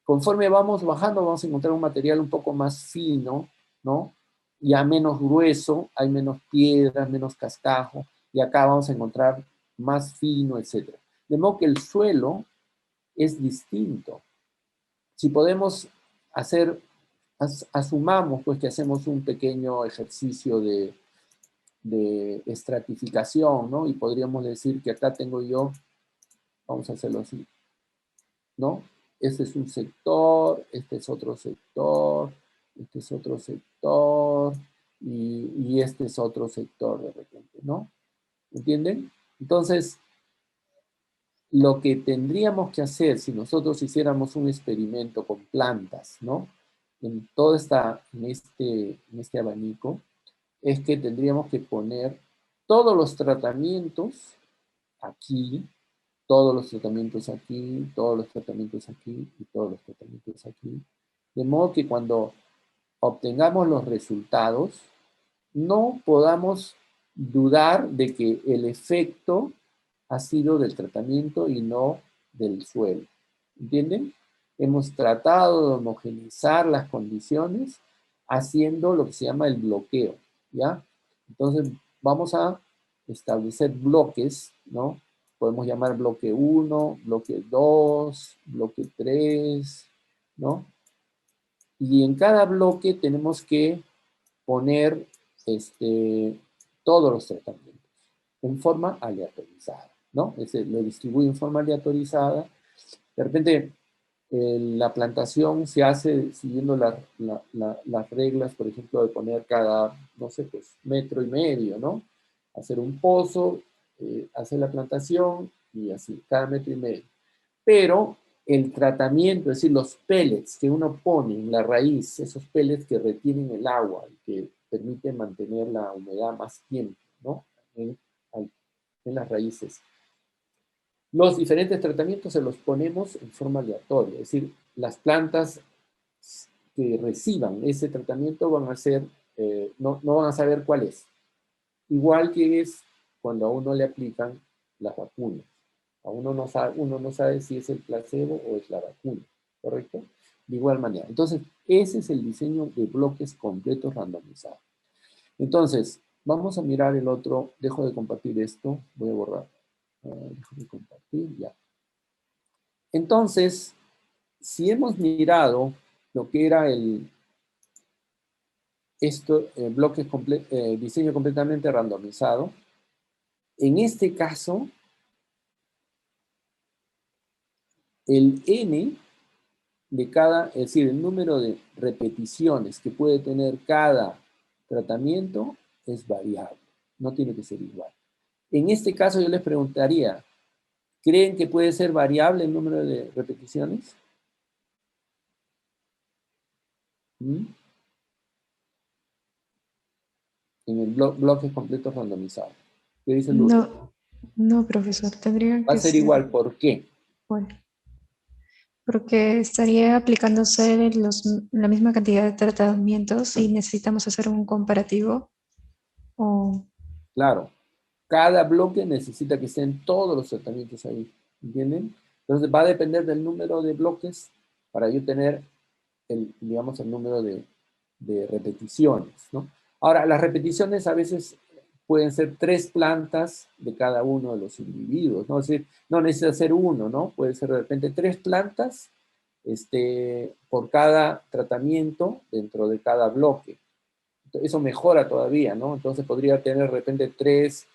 Conforme vamos bajando vamos a encontrar un material un poco más fino, ¿no? Ya menos grueso, hay menos piedras, menos cascajo, y acá vamos a encontrar más fino, etc. De modo que el suelo es distinto. Si podemos hacer, asumamos pues que hacemos un pequeño ejercicio de estratificación, ¿no? Y podríamos decir que acá tengo yo, vamos a hacerlo así, ¿no? Este es un sector, este es otro sector, este es otro sector, y este es otro sector de repente, ¿no? ¿Entienden? Entonces, lo que tendríamos que hacer si nosotros hiciéramos un experimento con plantas, ¿no? En todo en este abanico, es que tendríamos que poner todos los tratamientos aquí, todos los tratamientos aquí, todos los tratamientos aquí y todos los tratamientos aquí. De modo que cuando obtengamos los resultados, no podamos dudar de que el efecto ha sido del tratamiento y no del suelo. ¿Entienden? Hemos tratado de homogeneizar las condiciones haciendo lo que se llama el bloqueo, ¿ya? Entonces, vamos a establecer bloques, ¿no? Podemos llamar bloque 1, bloque 2, bloque 3, ¿no? Y en cada bloque tenemos que poner todos los tratamientos en forma aleatorizada, ¿no? Lo distribuyo en forma aleatorizada. De repente, la plantación se hace siguiendo las reglas, por ejemplo, de poner cada, no sé, pues, 1,5 metros, ¿no? Hacer un pozo, hacer la plantación y así, cada 1,5 metros. Pero el tratamiento, es decir, los pellets que uno pone en la raíz, esos pellets que retienen el agua y que permiten mantener la humedad más tiempo, ¿no? En las raíces. Los diferentes tratamientos se los ponemos en forma aleatoria, es decir, las plantas que reciban ese tratamiento van a ser, no van a saber cuál es. Igual que es cuando a uno le aplican las vacunas. Uno no sabe si es el placebo o es la vacuna, ¿correcto? De igual manera. Entonces, ese es el diseño de bloques completos randomizados. Entonces, vamos a mirar el otro. Dejo de compartir esto. Voy a borrar. Dejo de compartir, ya. Entonces, si hemos mirado lo que era diseño completamente randomizado, en este caso, el N de cada, es decir, el número de repeticiones que puede tener cada tratamiento es variable, no tiene que ser igual. En este caso yo les preguntaría, ¿creen que puede ser variable el número de repeticiones? ¿Mm? En el bloque completo randomizado. ¿Qué dice Lourdes? No, profesor, tendrían Va a que ser ser igual, ¿por qué? igual. Porque estaría aplicándose la misma cantidad de tratamientos y necesitamos hacer un comparativo. Claro, cada bloque necesita que estén todos los tratamientos ahí, ¿entienden? Entonces va a depender del número de bloques para yo tener digamos, el número de repeticiones, ¿no? Ahora, las repeticiones a veces pueden ser 3 plantas de cada uno de los individuos, ¿no? Es decir, no necesita ser uno, ¿no? Puede ser de repente 3 plantas por cada tratamiento dentro de cada bloque. Eso mejora todavía, ¿no? Entonces podría tener de repente 3,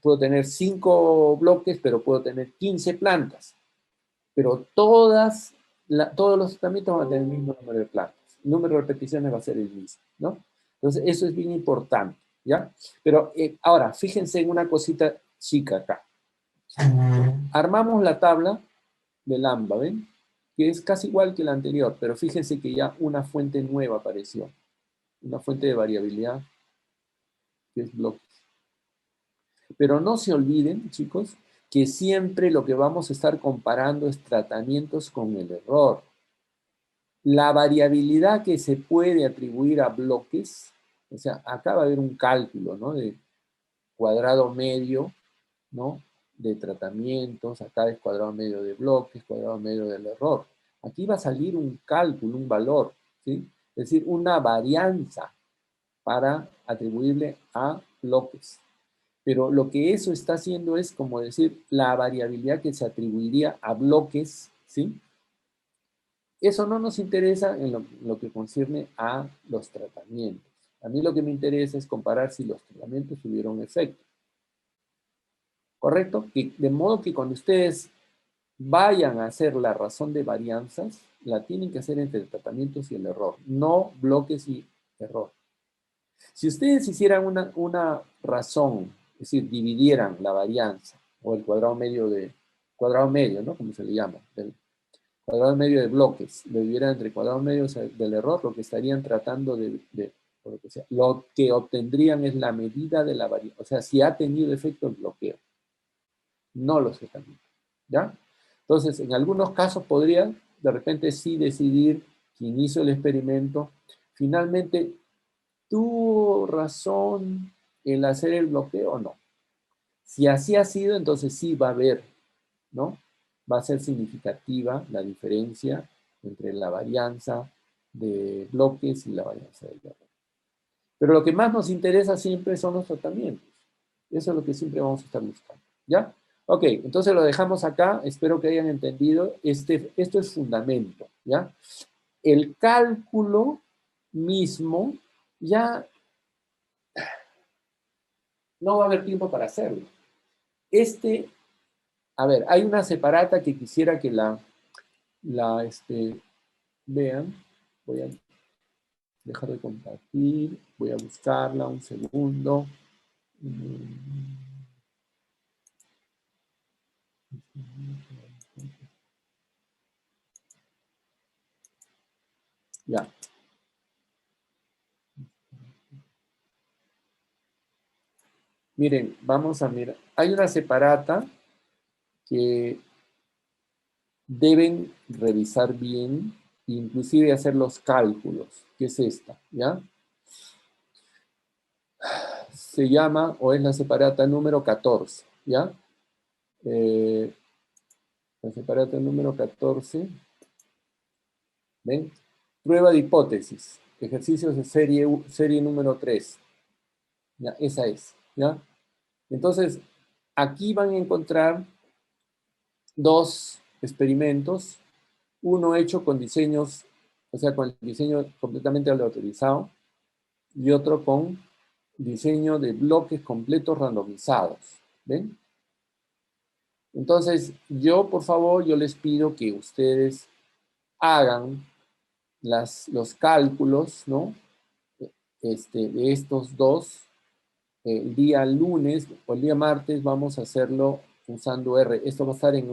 puedo tener 5 bloques, pero puedo tener 15 plantas. Pero todos los tratamientos van a tener el mismo número de plantas. El número de repeticiones va a ser el mismo, ¿no? Entonces, eso es bien importante, ¿ya? Pero ahora, fíjense en una cosita chica acá. Armamos la tabla de Lambda, ¿ven? Que es casi igual que la anterior, pero fíjense que ya una fuente nueva apareció. Una fuente de variabilidad, que es bloques. Pero no se olviden, chicos, que siempre lo que vamos a estar comparando es tratamientos con el error. La variabilidad que se puede atribuir a bloques, o sea, acá va a haber un cálculo, ¿no? De cuadrado medio, ¿no? De tratamientos, acá es cuadrado medio de bloques, cuadrado medio del error. Aquí va a salir un cálculo, un valor, ¿sí? Es decir, una varianza para atribuirle a bloques. Pero lo que eso está haciendo es como decir la variabilidad que se atribuiría a bloques, ¿sí? Eso no nos interesa en lo que concierne a los tratamientos. A mí lo que me interesa es comparar si los tratamientos tuvieron efecto. ¿Correcto? De modo que cuando ustedes vayan a hacer la razón de varianzas, la tienen que hacer entre tratamientos y el error, no bloques y error. Si ustedes hicieran una razón, es decir, dividieran la varianza o el cuadrado medio, ¿no? Como se le llama, del cuadrado medio de bloques, lo dividieran entre cuadrado medio del error, lo que estarían tratando de o lo que sea, lo que obtendrían es la medida de la varianza, o sea, si ha tenido efecto el bloqueo, no los tratamientos, ¿ya? Entonces, en algunos casos podrían, de repente, sí decidir quien hizo el experimento, finalmente, ¿tuvo razón el hacer el bloqueo o no? Si así ha sido, entonces sí va a haber, ¿no? Va a ser significativa la diferencia entre la varianza de bloques y la varianza de bloques. Pero lo que más nos interesa siempre son los tratamientos. Eso es lo que siempre vamos a estar buscando, ¿ya? Ok, entonces lo dejamos acá. Espero que hayan entendido. Esto es fundamento, ¿ya? El cálculo mismo ya no va a haber tiempo para hacerlo. A ver, hay una separata que quisiera que vean. Voy a dejar de compartir. Voy a buscarla un segundo. Ya. Miren, vamos a mirar. Hay una separata que deben revisar bien, inclusive hacer los cálculos, que es esta, ¿ya? Se llama, o es la separata número 14, ¿ya? La separata número 14, ¿ven? Prueba de hipótesis, ejercicios de serie número 3, ¿ya? Esa es, ¿ya? Entonces, aquí van a encontrar dos experimentos, uno hecho con diseños, o sea, con el diseño completamente aleatorizado, y otro con diseño de bloques completos randomizados. ¿Ven? Entonces, por favor, yo les pido que ustedes hagan los cálculos, ¿no? De estos dos. El día lunes o el día martes vamos a hacerlo usando R. Esto va a estar en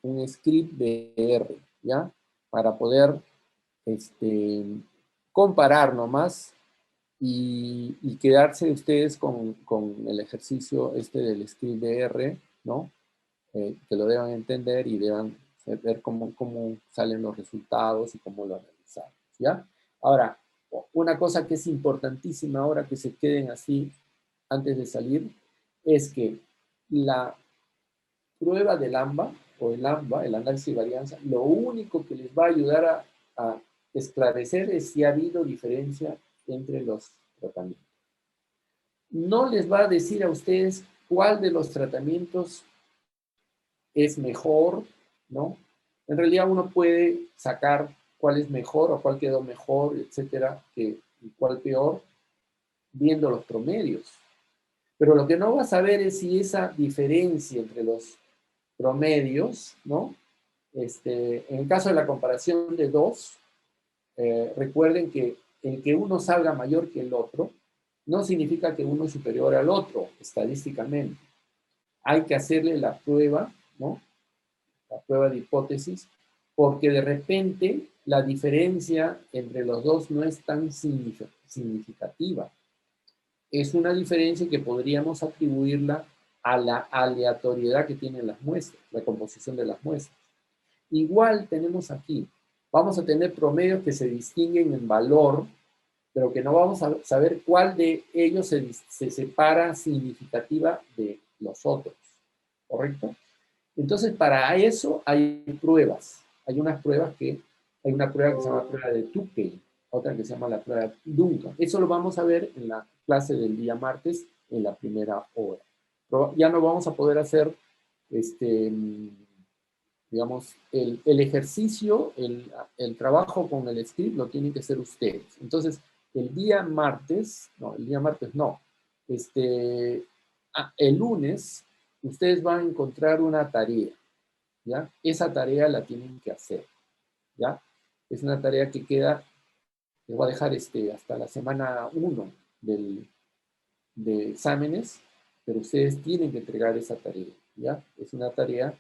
un script de R, ¿ya? Para poder comparar nomás y quedarse ustedes con el ejercicio del script de R, ¿no? Que lo deban entender y deban ver cómo salen los resultados y cómo lo analizamos, ¿ya? Ahora, una cosa que es importantísima ahora que se queden así antes de salir, es que la prueba del AMBA, o el AMBA, el análisis de varianza, lo único que les va a ayudar a esclarecer es si ha habido diferencia entre los tratamientos. No les va a decir a ustedes cuál de los tratamientos es mejor, ¿no? En realidad uno puede sacar cuál es mejor o cuál quedó mejor, etcétera, y cuál peor, viendo los promedios. Pero lo que no va a saber es si esa diferencia entre los promedios, ¿no? En el caso de la comparación de dos, recuerden que el que uno salga mayor que el otro no significa que uno es superior al otro, estadísticamente. Hay que hacerle la prueba, ¿no? La prueba de hipótesis, porque de repente la diferencia entre los dos no es tan significativa. Es una diferencia que podríamos atribuirla a la aleatoriedad que tienen las muestras, la composición de las muestras. Igual tenemos aquí, vamos a tener promedios que se distinguen en valor, pero que no vamos a saber cuál de ellos se separa significativa de los otros, ¿correcto? Entonces, para eso hay pruebas. Hay una prueba que se llama prueba de Tukey, otra que se llama la prueba Duncan. Eso lo vamos a ver en la clase del día martes, en la primera hora. Pero ya no vamos a poder hacer, digamos, el ejercicio, el trabajo con el script lo tienen que hacer ustedes. Entonces, el día martes no, el lunes, ustedes van a encontrar una tarea, ¿ya? Esa tarea la tienen que hacer, ¿ya? Es una tarea que queda, les voy a dejar hasta la semana 1 de exámenes, pero ustedes tienen que entregar esa tarea, ¿ya? Es una tarea,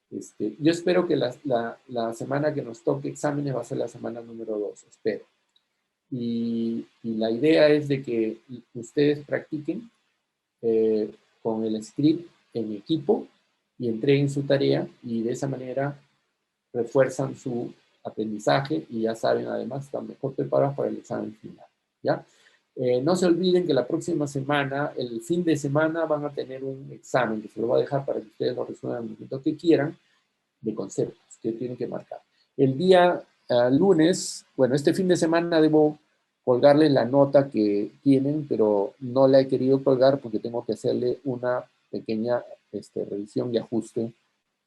yo espero que la semana que nos toque exámenes va a ser la semana número 2, espero. y la idea es de que ustedes practiquen con el script en equipo y entreguen su tarea y de esa manera refuerzan su aprendizaje y ya saben, además, están mejor preparados para el examen final, ¿ya? No se olviden que la próxima semana, el fin de semana, van a tener un examen que se lo voy a dejar para que ustedes lo resuelvan en el momento que quieran, de conceptos que tienen que marcar. El día lunes, bueno, este fin de semana debo colgarles la nota que tienen, pero no la he querido colgar porque tengo que hacerle una pequeña revisión y ajuste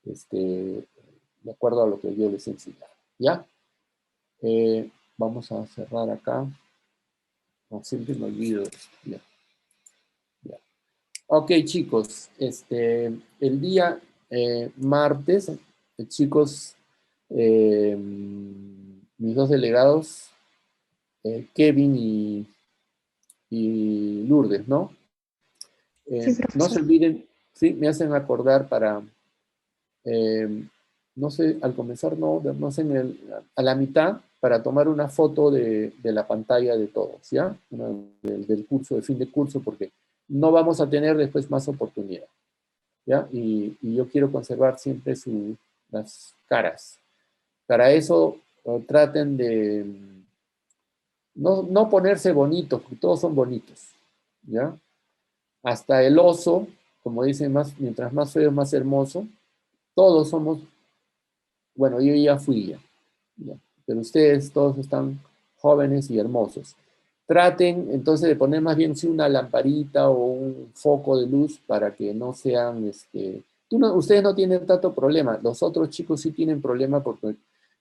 de acuerdo a lo que yo les he enseñado. ¿Ya? Vamos a cerrar acá. No, siempre me olvido. Ya. Ya. Ok, chicos. El día martes, chicos, mis dos delegados, Kevin y Lourdes, ¿no? Sí, No se profesor. olviden, sí, me hacen acordar para, no sé, al comenzar, no sé, a la mitad, para tomar una foto de la pantalla de todos, ¿ya? Del curso, de fin de curso, porque no vamos a tener después más oportunidad, ¿ya? Y yo quiero conservar siempre las caras. Para eso, traten de no ponerse bonitos, porque todos son bonitos, ¿ya? Hasta el oso, como dicen, mientras más feo, más hermoso. Todos somos, bueno, yo ya fui ya, pero ustedes todos están jóvenes y hermosos. Traten entonces de poner más bien sí, una lamparita o un foco de luz para que no sean, ustedes no tienen tanto problema, los otros chicos sí tienen problema porque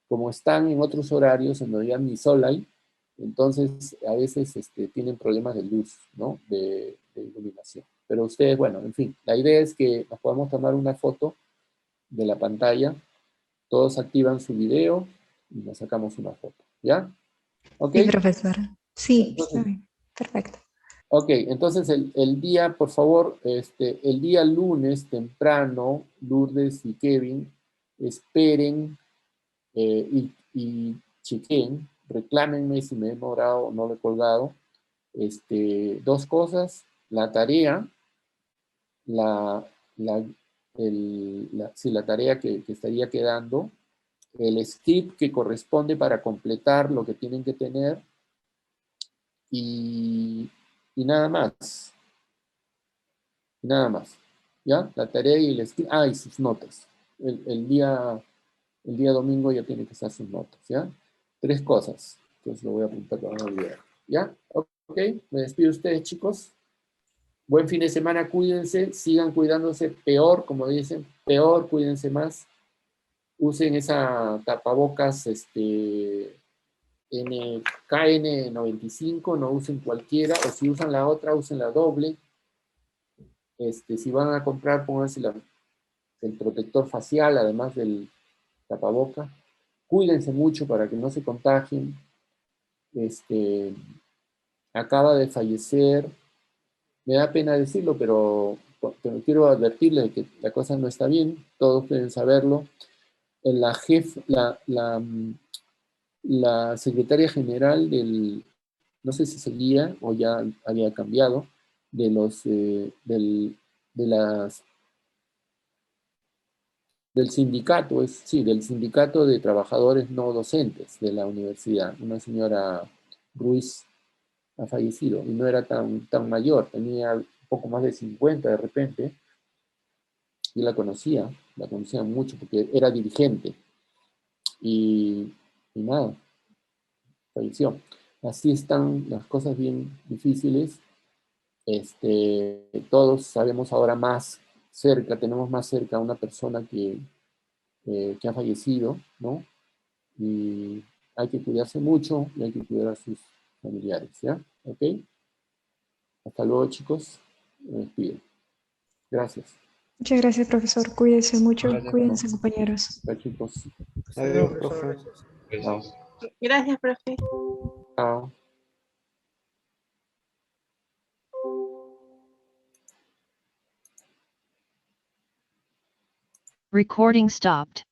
como están en otros horarios en donde ya ni sol hay, entonces a veces tienen problemas de luz, ¿no? De iluminación. Pero ustedes, bueno, en fin, la idea es que nos podamos tomar una foto de la pantalla, todos activan su video y nos sacamos una foto, ¿ya? ¿Ok? Sí, profesor. Sí, está Entonces, bien. Perfecto. ok, entonces el día, por favor, el día lunes temprano, Lourdes y Kevin, esperen y chequen, reclámenme si me he demorado o no lo he colgado. Dos cosas, la tarea, la, la, sí, la tarea que estaría quedando, el script que corresponde para completar lo que tienen que tener y, y nada más. Y nada más. ¿Ya? La tarea y el script. Ah, y sus notas. El día domingo ya tiene que estar sus notas. ¿Ya? Tres cosas. Entonces lo voy a apuntar para no olvidar. ¿Ya? Ok. Me despido de ustedes, chicos. Buen fin de semana. Cuídense. Sigan cuidándose. Peor, como dicen. Peor, cuídense más. Usen esa tapabocas KN95, no usen cualquiera, o si usan la otra, usen la doble. Si van a comprar, pónganse el protector facial, además del tapaboca. Cuídense mucho para que no se contagien. Acaba de fallecer, me da pena decirlo, pero quiero advertirles de que la cosa no está bien, todos deben saberlo. La secretaria general no sé si seguía o ya había cambiado, de las del sindicato, sí, del sindicato de trabajadores no docentes de la universidad. Una señora Ruiz ha fallecido y no era tan mayor, tenía un poco más de 50 de repente. Yo la conocía mucho porque era dirigente y nada, falleció. Así están las cosas bien difíciles. Todos sabemos ahora más cerca, tenemos más cerca a una persona que ha fallecido, ¿no? Y hay que cuidarse mucho y hay que cuidar a sus familiares, ¿ya? ¿Ok? Hasta luego, chicos. Me despido. Gracias. Muchas gracias, profesor. Cuídense mucho. Gracias, Cuídense, compañeros. Hasta, chicos. Hasta luego, adiós, profesor. profe. Gracias. Chao. Gracias, profe. Chao. Recording stopped.